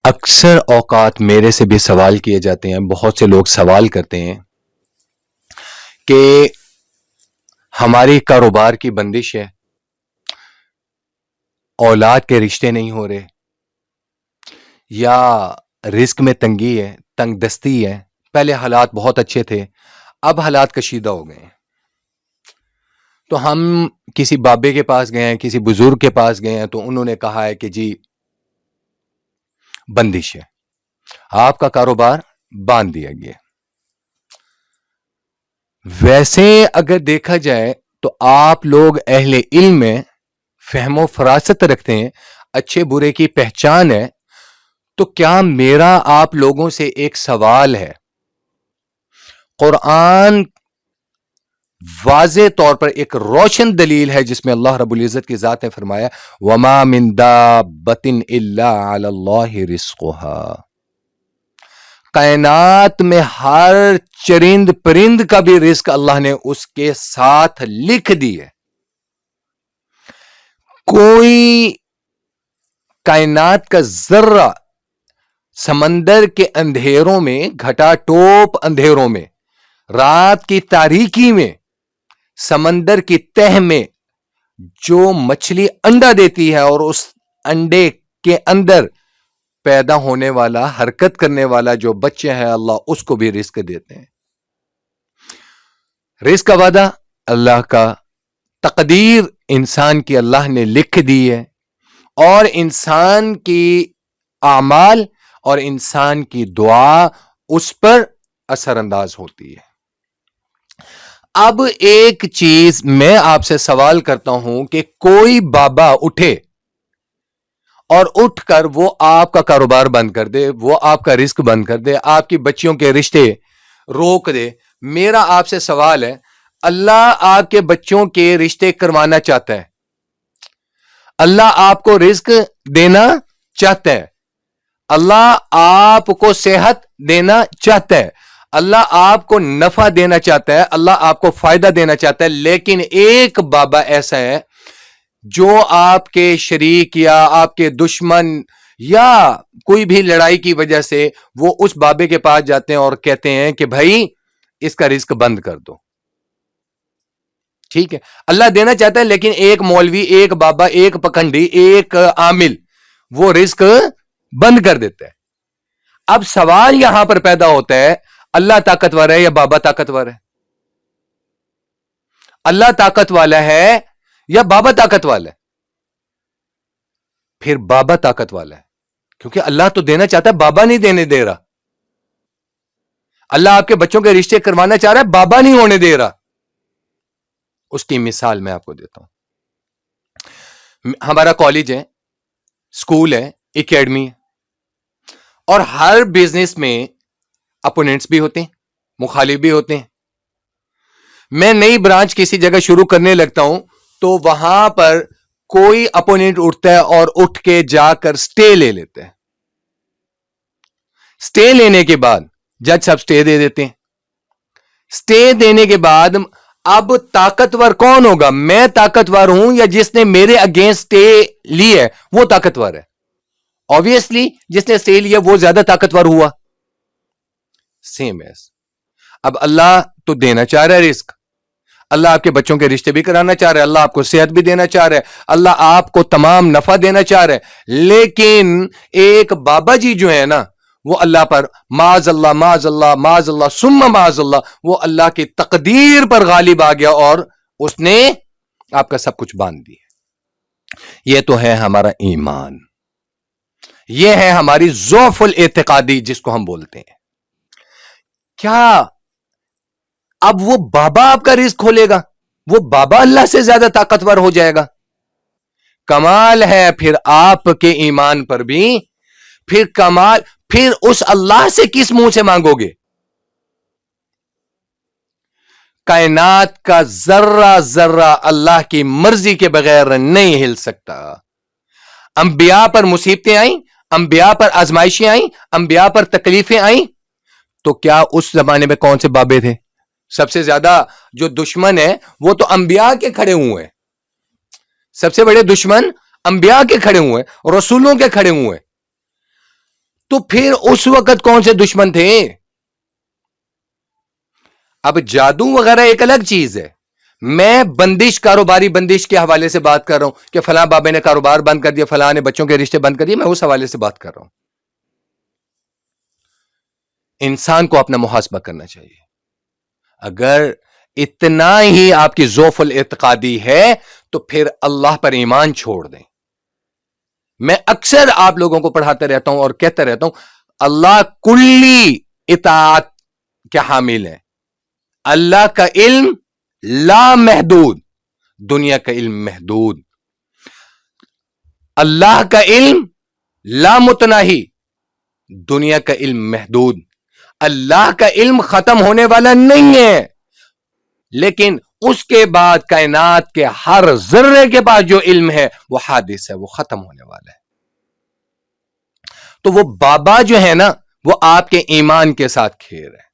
اکثر اوقات میرے سے بھی سوال کیے جاتے ہیں، بہت سے لوگ سوال کرتے ہیں کہ ہماری کاروبار کی بندش ہے، اولاد کے رشتے نہیں ہو رہے، یا رزق میں تنگی ہے، تنگ دستی ہے۔ پہلے حالات بہت اچھے تھے، اب حالات کشیدہ ہو گئے ہیں۔ تو ہم کسی بابے کے پاس گئے ہیں، کسی بزرگ کے پاس گئے ہیں، تو انہوں نے کہا ہے کہ جی بندش ہے، آپ کا کاروبار باندھ دیا گیا۔ ویسے اگر دیکھا جائے تو آپ لوگ اہل علم میں فہم و فراست رکھتے ہیں، اچھے برے کی پہچان ہے، تو کیا میرا آپ لوگوں سے ایک سوال ہے؟ قرآن واضح طور پر ایک روشن دلیل ہے جس میں اللہ رب العزت کی ذات نے فرمایا وَمَا مِن دَابَّةٍ إِلَّا عَلَى اللَّهِ رِزْقُهَا۔ کائنات میں ہر چرند پرند کا بھی رزق اللہ نے اس کے ساتھ لکھ دی ہے۔ کوئی کائنات کا ذرہ سمندر کے اندھیروں میں، گھٹا ٹوپ اندھیروں میں، رات کی تاریکی میں، سمندر کی تہ میں جو مچھلی انڈا دیتی ہے اور اس انڈے کے اندر پیدا ہونے والا، حرکت کرنے والا جو بچے ہیں، اللہ اس کو بھی رزق دیتے ہیں۔ رزق کا وعدہ اللہ کا، تقدیر انسان کی اللہ نے لکھ دی ہے، اور انسان کی اعمال اور انسان کی دعا اس پر اثر انداز ہوتی ہے۔ اب ایک چیز میں آپ سے سوال کرتا ہوں کہ کوئی بابا اٹھے اور اٹھ کر وہ آپ کا کاروبار بند کر دے، وہ آپ کا رزق بند کر دے، آپ کی بچیوں کے رشتے روک دے۔ میرا آپ سے سوال ہے، اللہ آپ کے بچوں کے رشتے کروانا چاہتا ہے، اللہ آپ کو رزق دینا چاہتا ہے، اللہ آپ کو صحت دینا چاہتا ہے، اللہ آپ کو نفع دینا چاہتا ہے، اللہ آپ کو فائدہ دینا چاہتا ہے، لیکن ایک بابا ایسا ہے جو آپ کے شریک یا آپ کے دشمن یا کوئی بھی لڑائی کی وجہ سے وہ اس بابے کے پاس جاتے ہیں اور کہتے ہیں کہ بھائی اس کا رزق بند کر دو۔ ٹھیک ہے، اللہ دینا چاہتا ہے، لیکن ایک مولوی، ایک بابا، ایک پکھنڈی، ایک عامل وہ رزق بند کر دیتا ہے۔ اب سوال یہاں پر پیدا ہوتا ہے، اللہ طاقتور ہے یا بابا طاقتور ہے؟ اللہ طاقت والا ہے یا بابا طاقت والا ہے؟ پھر بابا طاقت والا ہے، کیونکہ اللہ تو دینا چاہتا ہے، بابا نہیں دینے دے رہا۔ اللہ آپ کے بچوں کے رشتے کروانا چاہ رہا ہے، بابا نہیں ہونے دے رہا۔ اس کی مثال میں آپ کو دیتا ہوں۔ ہمارا کالج ہے، اسکول ہے، اکیڈمی ہے، اور ہر بزنس میں اپوننٹس بھی ہوتے ہیں، مخالف بھی ہوتے ہیں۔ میں نئی برانچ کسی جگہ شروع کرنے لگتا ہوں تو وہاں پر کوئی اپوننٹ اٹھتا ہے اور اٹھ کے جا کر سٹے لے لیتے ہیں۔ سٹے لینے کے بعد جج صاحب سٹے دے دیتے ہیں۔ سٹے دینے کے بعد اب طاقتور کون ہوگا؟ میں طاقتور ہوں یا جس نے میرے اگینسٹ سٹے لی ہے وہ طاقتور ہے؟ obviously جس نے سٹے لیا وہ زیادہ طاقتور ہوا۔ سیم ایز اب اللہ تو دینا چاہ رہا ہے رزق، اللہ آپ کے بچوں کے رشتے بھی کرانا چاہ رہا ہے، اللہ آپ کو صحت بھی دینا چاہ رہا ہے، اللہ آپ کو تمام نفع دینا چاہ رہا ہے، لیکن ایک بابا جی جو ہے نا وہ اللہ پر معاذ اللہ معاذ اللہ معاذ اللہ ثم معاذ اللہ، وہ اللہ کی تقدیر پر غالب آ گیا اور اس نے آپ کا سب کچھ باندھ دیا۔ یہ تو ہے ہمارا ایمان، یہ ہے ہماری ضعف الاعتقادی جس کو ہم بولتے ہیں۔ کیا اب وہ بابا آپ کا رزق کھولے گا؟ وہ بابا اللہ سے زیادہ طاقتور ہو جائے گا؟ کمال ہے پھر آپ کے ایمان پر بھی، پھر کمال، پھر اس اللہ سے کس منہ سے مانگو گے؟ کائنات کا ذرہ ذرہ اللہ کی مرضی کے بغیر نہیں ہل سکتا۔ انبیاء پر مصیبتیں آئیں، انبیاء پر آزمائشیں آئیں، انبیاء پر تکلیفیں آئیں، تو کیا اس زمانے میں کون سے بابے تھے؟ سب سے زیادہ جو دشمن ہے وہ تو انبیاء کے کھڑے ہوئے ہیں، سب سے بڑے دشمن انبیاء کے کھڑے ہوئے ہیں، رسولوں کے کھڑے ہوئے ہیں۔ تو پھر اس وقت کون سے دشمن تھے؟ اب جادو وغیرہ ایک الگ چیز ہے. میں بندش، کاروباری بندش کے حوالے سے بات کر رہا ہوں کہ فلاں بابے نے کاروبار بند کر دیا، فلاں نے بچوں کے رشتے بند کر دیے، میں اس حوالے سے بات کر رہا ہوں. انسان کو اپنا محاسبہ کرنا چاہیے. اگر اتنا ہی آپ کی ضعف الاعتقادی ہے تو پھر اللہ پر ایمان چھوڑ دیں. میں اکثر آپ لوگوں کو پڑھاتا رہتا ہوں اور کہتا رہتا ہوں، اللہ کلی اطاعت کے حامل ہے. اللہ کا علم لا محدود، دنیا کا علم محدود. اللہ کا علم لا متناہی، دنیا کا علم محدود. اللہ کا علم ختم ہونے والا نہیں ہے، لیکن اس کے بعد کائنات کے ہر ذرے کے پاس جو علم ہے وہ حادث ہے، وہ ختم ہونے والا ہے. تو وہ بابا جو ہے نا، وہ آپ کے ایمان کے ساتھ کھیل رہے ہیں.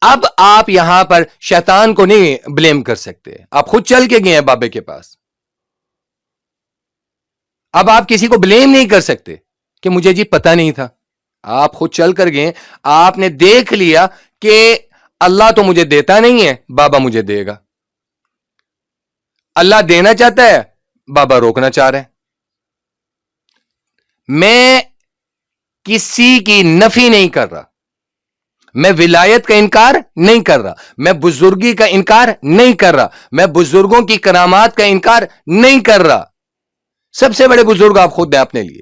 اب آپ یہاں پر شیطان کو نہیں بلیم کر سکتے، آپ خود چل کے گئے ہیں بابے کے پاس. اب آپ کسی کو بلیم نہیں کر سکتے کہ مجھے جی پتہ نہیں تھا. آپ خود چل کر گئے، آپ نے دیکھ لیا کہ اللہ تو مجھے دیتا نہیں ہے، بابا مجھے دے گا. اللہ دینا چاہتا ہے، بابا روکنا چاہ رہے ہیں. میں کسی کی نفی نہیں کر رہا، میں ولایت کا انکار نہیں کر رہا، میں بزرگی کا انکار نہیں کر رہا، میں بزرگوں کی کرامات کا انکار نہیں کر رہا. سب سے بڑے بزرگ آپ خود ہیں اپنے لیے.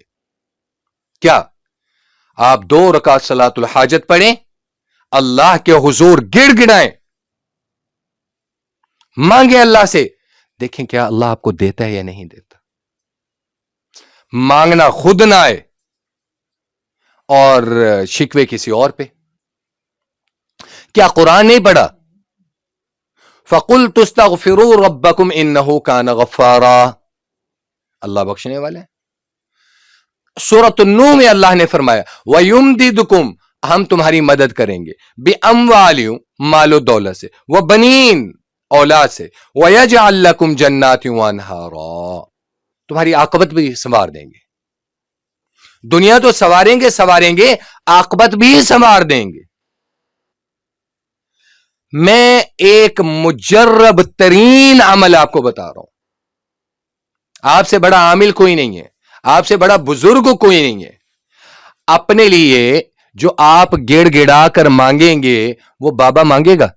کیا آپ 2 رکعت صلاۃ الحاجت پڑھیں، اللہ کے حضور گڑ گڑائیں، مانگیں اللہ سے، دیکھیں کیا اللہ آپ کو دیتا ہے یا نہیں دیتا. مانگنا خود نہ آئے اور شکوے کسی اور پہ. کیا قرآن نہیں پڑھا؟ فَقُلْتُ اسْتَغْفِرُوا رَبَّكُمْ إِنَّهُ كَانَ غَفَّارًا، اللہ بخشنے والے ہیں. سورۃ النور میں اللہ نے فرمایا وَيُمْدِدُكُمْ، ہم تمہاری مدد کریں گے، بِأَمْوَالٍ، مال و دولت سے، وَبَنِينَ، اولاد سے، وَيَجْعَلْ لَكُمْ جَنَّاتٍ وَأَنْهَارًا، تمہاری عاقبت بھی سنوار دیں گے. دنیا تو سواریں گے، عاقبت بھی سنوار دیں گے. میں ایک مجرب ترین عمل آپ کو بتا رہا ہوں. آپ سے بڑا عامل کوئی نہیں ہے، آپ سے بڑا بزرگ کوئی نہیں ہے. اپنے لیے جو آپ گڑ گڑا کر مانگیں گے وہ بابا مانگے گا؟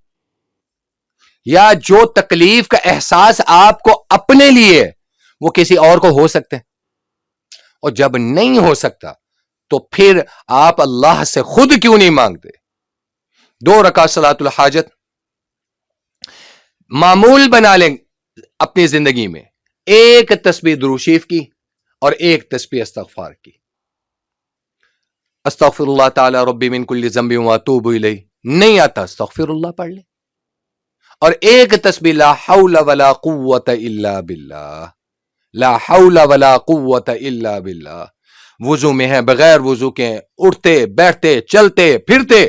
یا جو تکلیف کا احساس آپ کو اپنے لیے وہ کسی اور کو ہو سکتے ہیں؟ اور جب نہیں ہو سکتا تو پھر آپ اللہ سے خود کیوں نہیں مانگتے؟ 2 رکعت صلاۃ الحاجت معمول بنا لیں اپنی زندگی میں. ایک تسبیح درود شریف کی اور ایک تسبیح استغفار کی. استغفر اللہ تعالی ربی من کل ذنب واتوب الیہ، نہیں آتا استغفر اللہ پڑھ لیں. اور ایک تسبیح لا حول ولا قوت الا باللہ، لا حول ولا قوت الا باللہ. وضو میں ہیں، بغیر وضو کے اٹھتے بیٹھتے چلتے پھرتے،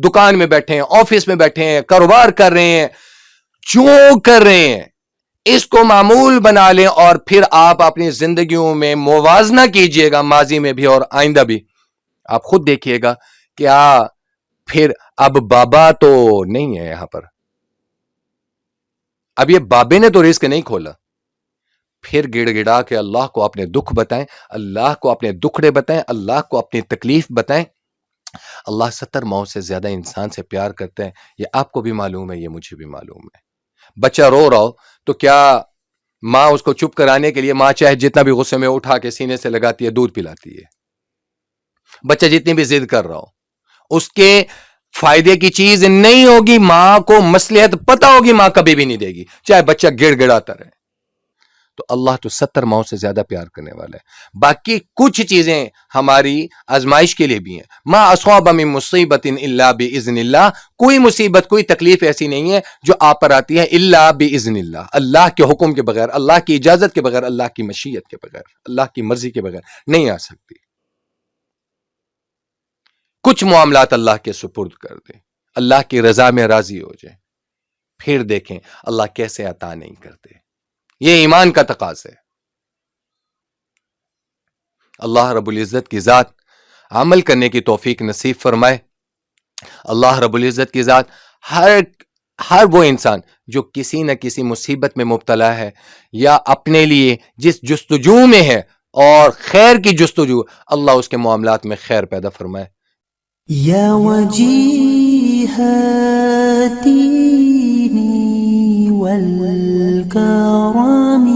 دکان میں بیٹھے ہیں، آفس میں بیٹھے ہیں، کاروبار کر رہے ہیں، جو کر رہے ہیں، اس کو معمول بنا لیں. اور پھر آپ اپنی زندگیوں میں موازنہ کیجئے گا، ماضی میں بھی اور آئندہ بھی. آپ خود دیکھیے گا کیا پھر اب بابا تو نہیں ہے یہاں پر، اب یہ بابے نے تو رزق نہیں کھولا. پھر گڑ گڑا کے اللہ کو اپنے دکھ بتائیں، اللہ کو اپنے دکھڑے بتائیں، اللہ کو اپنی تکلیف بتائیں. اللہ 70 ماؤں سے زیادہ انسان سے پیار کرتے ہیں، یہ آپ کو بھی معلوم ہے، یہ مجھے بھی معلوم ہے. بچہ رو رہا ہو تو کیا ماں اس کو چپ کرانے کے لیے، ماں چاہے جتنا بھی غصے میں اٹھا کے سینے سے لگاتی ہے، دودھ پلاتی ہے. بچہ جتنی بھی ضد کر رہا ہو، اس کے فائدے کی چیز نہیں ہوگی، ماں کو مصلحت پتہ ہوگی، ماں کبھی بھی نہیں دے گی، چاہے بچہ گڑ گڑاتا رہے. تو اللہ تو 70 ماؤں سے زیادہ پیار کرنے والا ہے. باقی کچھ چیزیں ہماری آزمائش کے لیے بھی ہیں. ما اصاب من مصیبت الا باذن اللہ، کوئی مصیبت کوئی تکلیف ایسی نہیں ہے جو آپ پر آتی ہے الا باذن اللہ، اللہ کے حکم کے بغیر، اللہ کی اجازت کے بغیر، اللہ کی مشیت کے بغیر، اللہ کی مرضی کے بغیر نہیں آ سکتی. کچھ معاملات اللہ کے سپرد کر دیں، اللہ کی رضا میں راضی ہو جائیں، پھر دیکھیں اللہ کیسے عطا نہیں کرتے. یہ ایمان کا تقاضا ہے. اللہ رب العزت کی ذات عمل کرنے کی توفیق نصیب فرمائے۔ اللہ رب العزت کی ذات ہر وہ انسان جو کسی نہ کسی مصیبت میں مبتلا ہے یا اپنے لیے جس جستجو میں ہے اور خیر کی جستجو، اللہ اس کے معاملات میں خیر پیدا فرمائے۔ یا وجیہتی والکرم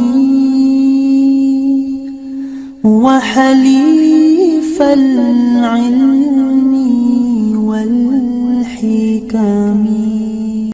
وحلیف العلم والحکم